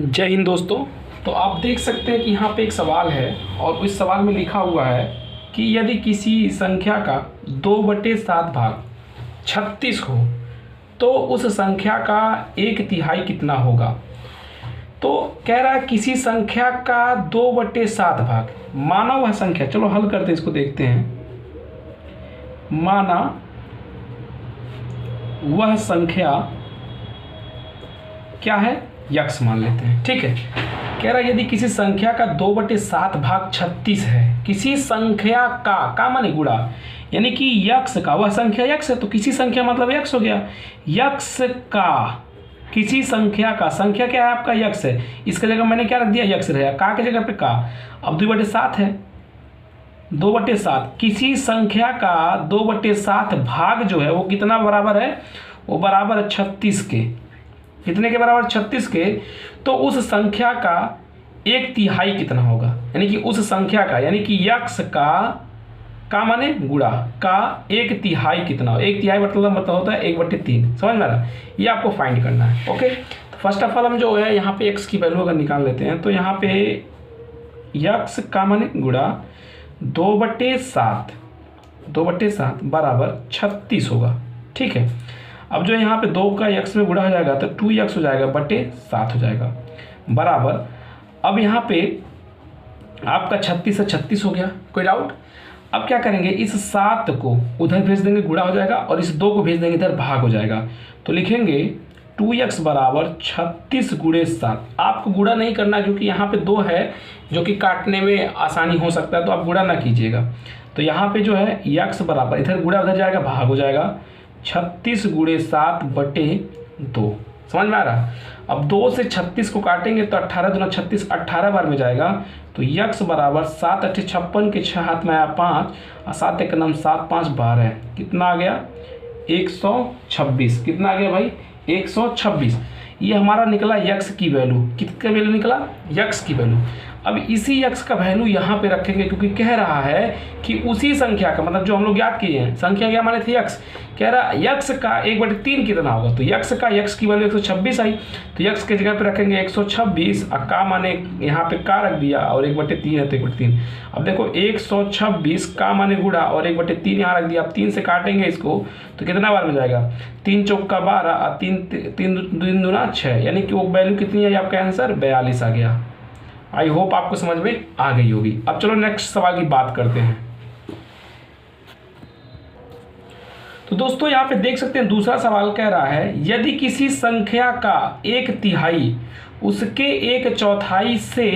जय हिंद दोस्तों। तो आप देख सकते हैं कि यहाँ पे एक सवाल है और इस सवाल में लिखा हुआ है कि यदि किसी संख्या का 2/7 भाग 36 हो तो उस संख्या का 1/3 कितना होगा। तो कह रहा है किसी संख्या का 2/7 भाग, माना वह संख्या, चलो हल करते हैं, इसको देखते हैं। माना वह संख्या क्या है, यक्स मान लेते हैं, ठीक है। कह रहा है यदि किसी संख्या का 2/7 भाग 36 है, किसी संख्या का माने गुणा, यानी कि यक्स का, वह संख्या यक्स है तो किसी संख्या मतलब यक्स हो गया। यक्स का किसी संख्या का, संख्या क्या है आपका, यक्स है, इसके जगह मैंने क्या रख दिया, यक्स रहेगा, का के जगह पे का। अब 2/7 है, 2/7 किसी संख्या का 2/7 भाग जो है वो कितना बराबर है, वो बराबर है 36 के। कितने के बराबर, 36 के। तो उस संख्या का 1/3 कितना होगा, यानी कि उस संख्या का, यानी कि यक्स का माने गुणा का 1/3 कितना हो। 1/3 मतलब होता है 1/3, समझ में आ रहा है, ये आपको फाइंड करना है। ओके, तो फर्स्ट ऑफ ऑल हम जो है यहाँ पे एक्स की वैल्यू अगर निकाल लेते हैं तो यहाँ पे यक्स का माने गुणा 2/7 बराबर 36 होगा, ठीक है। अब जो यहाँ पे 2 का यक्स में गुणा हो जाएगा तो 2x हो जाएगा, बटे 7 हो जाएगा, बराबर। अब यहाँ पे आपका 36 से 36 हो गया, कोई डाउट। अब क्या करेंगे, इस 7 को उधर भेज देंगे, गुणा हो जाएगा, और इस 2 को भेज देंगे इधर, भाग हो जाएगा। तो लिखेंगे 2x बराबर 36 × 7। आपको गुणा नहीं करना क्योंकि यहाँ पे 2 है जो कि काटने में आसानी हो सकता है, तो आप गुणा ना कीजिएगा। तो यहाँ पे जो है x बराबर, इधर गुणा उधर जाएगा, भाग हो जाएगा, 36 × 7 बटे 2। समझ में आ रहा। अब 2 से 36 को काटेंगे तो 18 दूना 36, 18 बार में जाएगा। तो यक्स बराबर 7 × 8 = 56 के 6 हाथ में आया 5 और 7 × 1 = 7, 5 12, कितना आ गया 126। कितना आ गया भाई, 126। ये हमारा निकला यक्स की वैल्यू। किसका वैल्यू निकला, यक्स की वैल्यू। अब इसी यक्स का वैल्यू यहाँ पे रखेंगे क्योंकि कह रहा है कि उसी संख्या का, मतलब जो हम लोग याद किए हैं, संख्या क्या माने थे, यक्स। कह रहा है यक्स का 1/3 कितना होगा, तो यक्स की वैल्यू 126 आई, तो यक्स के जगह पे रखेंगे 126 और का माने यहाँ पे का रख दिया और 1/3 है तो 1/3। अब देखो 126 का माने गुणा और 1/3 यहाँ रख दिया। अब 3 से काटेंगे इसको तो कितना बार में जाएगा, 3 चौक का 12 और 3 दूना 6, यानी कि वो वैल्यू कितनी है, आपका आंसर 42 आ गया। आई होप आपको समझ में आ गई होगी। अब चलो नेक्स्ट सवाल की बात करते हैं। तो दोस्तों यहाँ पे देख सकते हैं दूसरा सवाल कह रहा है यदि किसी संख्या का 1/3 उसके 1/4 से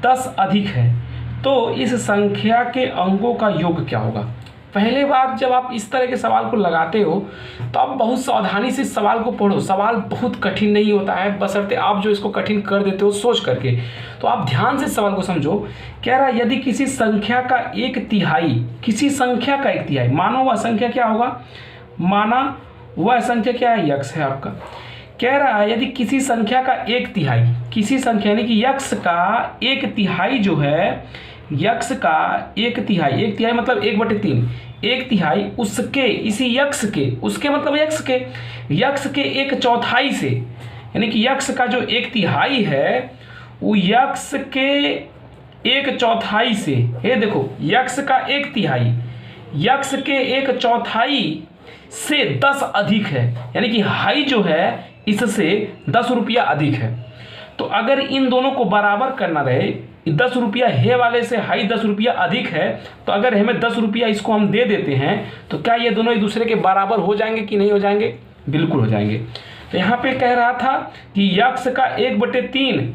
10 अधिक है तो इस संख्या के अंकों का योग क्या होगा। पहले बार जब आप इस तरह के सवाल को लगाते हो तो आप बहुत सावधानी से इस सवाल को पढ़ो। सवाल बहुत कठिन नहीं होता है, बशर्ते आप जो इसको कठिन कर देते हो सोच करके। तो आप ध्यान से सवाल को समझो। कह रहा है यदि किसी संख्या का 1/3, किसी संख्या का 1/3, मानो वह संख्या क्या होगा, माना वह संख्या क्या है, यक्स है आपका। कह रहा है यदि किसी संख्या का 1/3, किसी संख्या यानी कि यक्स का 1/3 जो है, यक्स का 1/3, 1/3 मतलब 1/3, 1/3 उसके, इसी यक्स के, उसके मतलब यक्स के 1/4 से, यानी कि यक्स का जो 1/3 है वो यक्स के 1/4 से, ये देखो यक्स का 1/3 यक्स के 1/4 से 10 अधिक है, यानी कि हाई जो है इससे 10 रुपया अधिक है। तो अगर इन दोनों को बराबर करना रहे, 10 रुपया हे वाले से हाई 10 रुपया अधिक है, तो अगर हमें 10 रुपया इसको हम दे देते हैं तो क्या ये दोनों एक दूसरे के बराबर हो जाएंगे कि नहीं हो जाएंगे, बिल्कुल हो जाएंगे। तो यहाँ पे कह रहा था कि यक्स का 1/3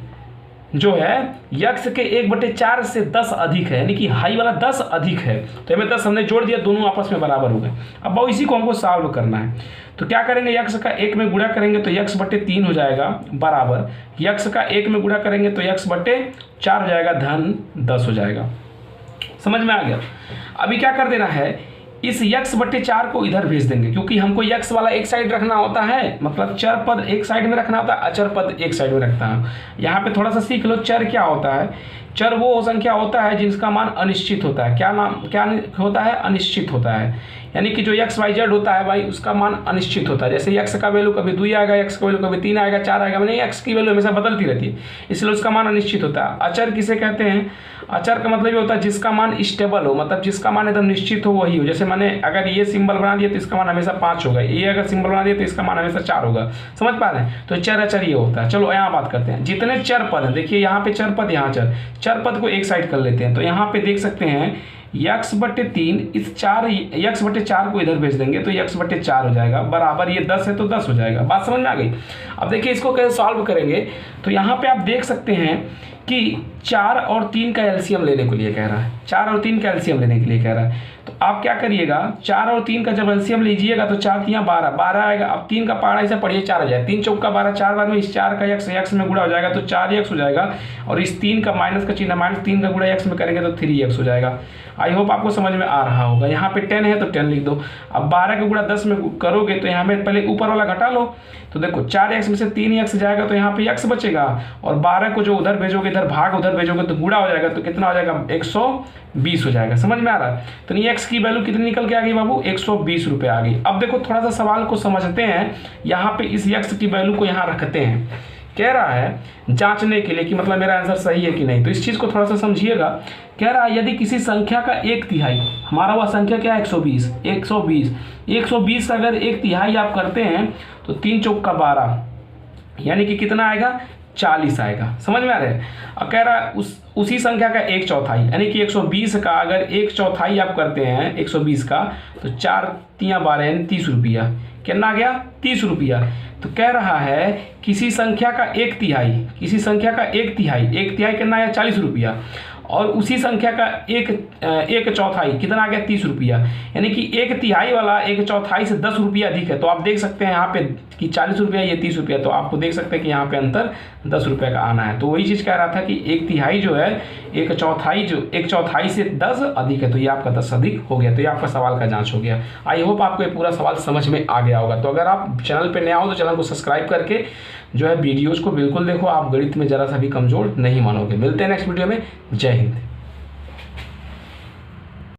जो है यक्स के 1/4 से 10 अधिक है, यानी कि हाई वाला 10 अधिक है। तो हमें 10 हमने जोड़ दिया, दोनों आपस में बराबर हो गए। अब इसी को हमको सॉल्व करना है। तो क्या करेंगे, यक्स का 1 में गुणा करेंगे तो x/3 हो जाएगा, बराबर यक्स का 1 में गुणा करेंगे तो x/4 हो जाएगा, धन 10 हो जाएगा। समझ में आ गया। अभी क्या कर देना है, इस x/4 को इधर भेज देंगे क्योंकि हमको x वाला एक साइड रखना होता है, मतलब चर पद एक साइड में रखना होता है, अचर पद एक साइड में रखता है। यहाँ पे थोड़ा सा सीख लो, चर क्या होता है। चर वो संख्या होता है जिसका मान अनिश्चित होता है। क्या होता है, अनिश्चित होता है। यानी कि जो एक्स वाई जेड होता है भाई उसका मान अनिश्चित होता है। जैसे एक्स का वैल्यू कभी 2 आएगा, एक्स का वैल्यू कभी 3 आएगा, 4 आएगा, मैंने एक्स की वैल्यू हमेशा बदलती रहती है, इसलिए उसका मान अनिश्चित होता है। अचर किसे कहते हैं? अचर का मतलब ये होता है जिसका मान स्टेबल हो, मतलब जिसका मान एकदम निश्चित हो वही हो। जैसे मैंने अगर ये सिंबल बना दिया तो इसका मान हमेशा 5 होगा, ये अगर सिंबल बना दिया तो इसका मान हमेशा 4 होगा। समझ पा रहे हैं? तो चर अचर ये होता है। चलो यहाँ बात करते हैं जितने चर पद हैं। देखिए यहाँ पे चर पद, यहाँ चर पद को एक साइड कर लेते हैं। तो यहाँ पे देख सकते हैं x/3, इस 4 x/4 को इधर भेज देंगे तो x/4 हो जाएगा, बराबर ये 10 है तो 10 हो जाएगा। बात समझ में आ गई? अब देखिए इसको कैसे सॉल्व करेंगे। तो यहाँ पे आप देख सकते हैं कि 4 और 3 का एलसीएम लेने के लिए कह रहा है, 4 और 3 का एलसीएम लेने के लिए कह रहा है। तो आप क्या करिएगा, 4 और 3 का जब एलसीएम लीजिएगा तो 4 3 12 आएगा। अब 3 का पहाड़ा ऐसे पढ़िए 4 आ जाए, 3 चौका 12, 4 बार में इस 4 का x में गुणा हो जाएगा तो 4x हो जाएगा, और इस 3 का माइनस का चिन्ह, -3 का गुणा x में करेंगे तो 3x हो जाएगा। आई होप आपको समझ में आ रहा होगा। यहाँ पे 10 है तो 10 लिख दो। अब 12 का गुणा 10 में करोगे तो यहाँ में पहले ऊपर वाला घटा लो, तो देखो 4x में से 3x जाएगा तो यहाँ पे x बचेगा, और 12 को जो उधर भेजोगे इधर भाग उधर भेजोगे तो गुणा हो जाएगा, तो कितना हो जाएगा 120 हो जाएगा। समझ में आ रहा है? तो नहीं x की वैल्यू कितनी निकल के आ गई बाबू? 120 रुपये आ गई। अब देखो थोड़ा सा सवाल को समझते हैं, यहाँ पे इस x की वैल्यू को यहाँ रखते हैं। कह रहा है जांचने के लिए कि मतलब मेरा आंसर सही है कि नहीं, तो इस चीज़ को थोड़ा सा समझिएगा। कह रहा है यदि किसी संख्या का 1/3, हमारा वह संख्या क्या है 120 अगर 1/3 आप करते हैं तो 3 चौका 12, यानी कि कितना आएगा 40 आएगा। समझ में आ रहा है? अब कह रहा है उसी संख्या का 1/4, यानी कि 120 का अगर 1/4 आप करते हैं 120 का, तो 4 3 12 यानी 30 रुपया। कितना आ गया? 30 रुपया। तो कह रहा है किसी संख्या का 1/3 कितना आया 40 रुपया, और उसी संख्या का 1/4 कितना आ गया 30 रुपया, यानी कि 1/3 वाला 1/4 से 10 रुपया अधिक है। तो आप देख सकते हैं यहाँ पे कि 40 रुपया ये 30 रुपया, तो आपको देख सकते हैं कि यहाँ पे अंतर 10 रुपये का आना है। तो वही चीज़ कह रहा था कि 1/3 जो है 1/4 से 10 अधिक है, तो ये आपका 10 अधिक हो गया। तो ये आपका सवाल का जांच हो गया। आई होप आपको ये पूरा सवाल समझ में आ गया होगा। तो अगर आप चैनल पर नया हो तो चैनल को सब्सक्राइब करके जो है वीडियोज़ को बिल्कुल देखो, आप गणित में ज़रा सा भी कमज़ोर नहीं मानोगे। मिलते हैं नेक्स्ट वीडियो में। जय हिंद।